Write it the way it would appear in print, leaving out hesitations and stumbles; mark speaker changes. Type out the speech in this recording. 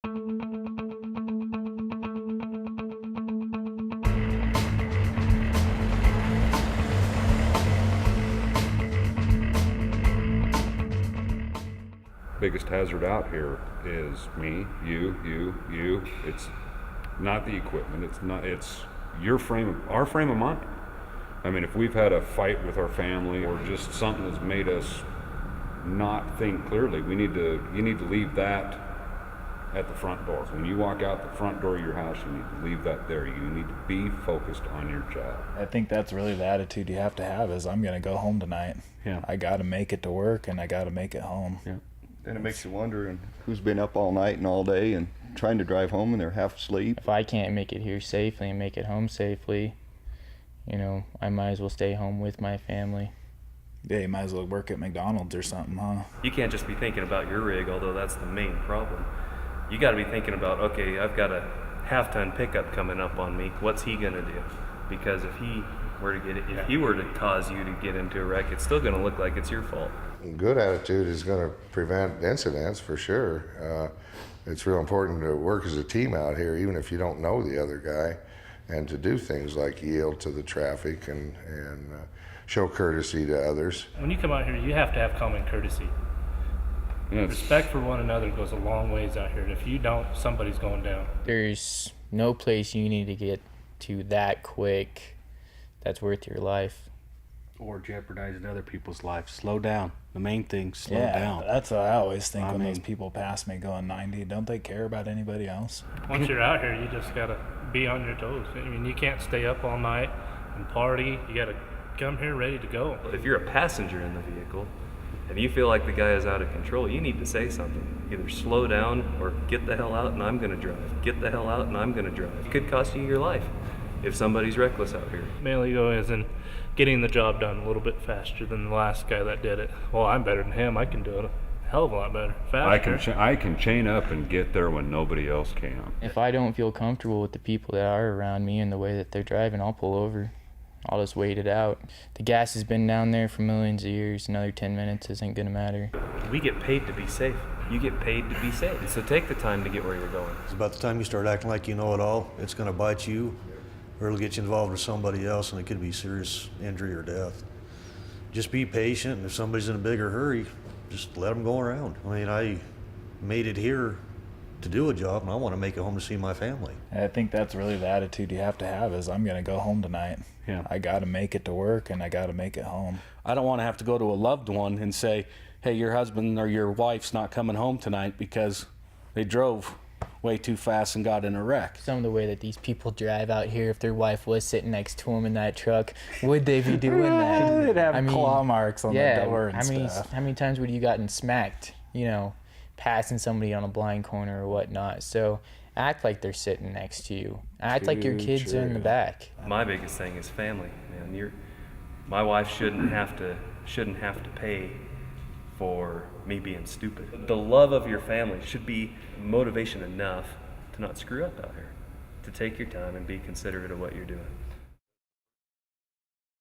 Speaker 1: Biggest hazard out here is me, you. It's not the equipment. It's our frame of mind. I mean, if we've had a fight with our family or just something that's made us not think clearly, you need to leave that at the front door. When you walk out the front door of your house, you need to leave that there. You need to be focused on your job.
Speaker 2: I think that's really the attitude you have to have is I'm going to go home tonight.
Speaker 1: Yeah.
Speaker 2: I got to make it to work and I got to make it home.
Speaker 1: Yeah.
Speaker 3: Then it makes you wonder and who's been up all night and all day and trying to drive home and they're half asleep.
Speaker 4: If I can't make it here safely and make it home safely, I might as well stay home with my family.
Speaker 2: Yeah, you might as well work at McDonald's or something, huh?
Speaker 5: You can't just be thinking about your rig, although that's the main problem. You got to be thinking about, okay, I've got a half-ton pickup coming up on me. What's he gonna do? Because if he were to cause you to get into a wreck, it's still gonna look like it's your fault.
Speaker 6: Good attitude is going to prevent incidents for sure. It's real important to work as a team out here, even if you don't know the other guy, and to do things like yield to the traffic and show courtesy to others.
Speaker 7: When you come out here, you have to have common courtesy.
Speaker 1: Yes.
Speaker 7: Respect for one another goes a long ways out here. If you don't, somebody's going down.
Speaker 4: There's no place you need to get to that quick that's worth your life.
Speaker 8: Or jeopardizing other people's lives. Slow down. The main thing, slow down.
Speaker 2: That's what I always think when those people pass me going 90. Don't they care about anybody else?
Speaker 7: Once you're out here, you just got to be on your toes. I mean, you can't stay up all night and party. You got to come here ready to go.
Speaker 5: If you're a passenger in the vehicle and you feel like the guy is out of control, you need to say something. Either slow down or get the hell out and I'm going to drive. Get the hell out and I'm going to drive. It could cost you your life if somebody's reckless out here.
Speaker 7: Mainly though is in getting the job done a little bit faster than the last guy that did it. Well, I'm better than him. I can do it a hell of a lot better, faster.
Speaker 1: I can chain up and get there when nobody else can.
Speaker 4: If I don't feel comfortable with the people that are around me and the way that they're driving, I'll pull over. I'll just wait it out. The gas has been down there for millions of years. Another 10 minutes isn't going to matter.
Speaker 5: We get paid to be safe. You get paid to be safe. So take the time to get where you're going.
Speaker 9: It's about the time you start acting like you know it all, it's going to bite you, or it'll get you involved with somebody else, and it could be serious injury or death. Just be patient, and if somebody's in a bigger hurry, just let them go around. I mean, I made it here to do a job, and I want to make it home to see my family.
Speaker 2: I think that's really the attitude you have to have is I'm going to go home tonight.
Speaker 8: Yeah.
Speaker 2: I got to make it to work, and I got to make it home.
Speaker 8: I don't want to have to go to a loved one and say, hey, your husband or your wife's not coming home tonight because they drove way too fast and got in a wreck.
Speaker 4: Some of the way that these people drive out here, if their wife was sitting next to them in that truck, would they be doing that?
Speaker 2: They'd have claw marks on the door and stuff.
Speaker 4: How many times would you gotten smacked, passing somebody on a blind corner or whatnot? So act like they're sitting next to you. Act like your kids are in the back.
Speaker 5: My biggest thing is family, man. My wife shouldn't have to pay for me being stupid. The love of your family should be motivation enough to not screw up out here, to take your time and be considerate of what you're doing.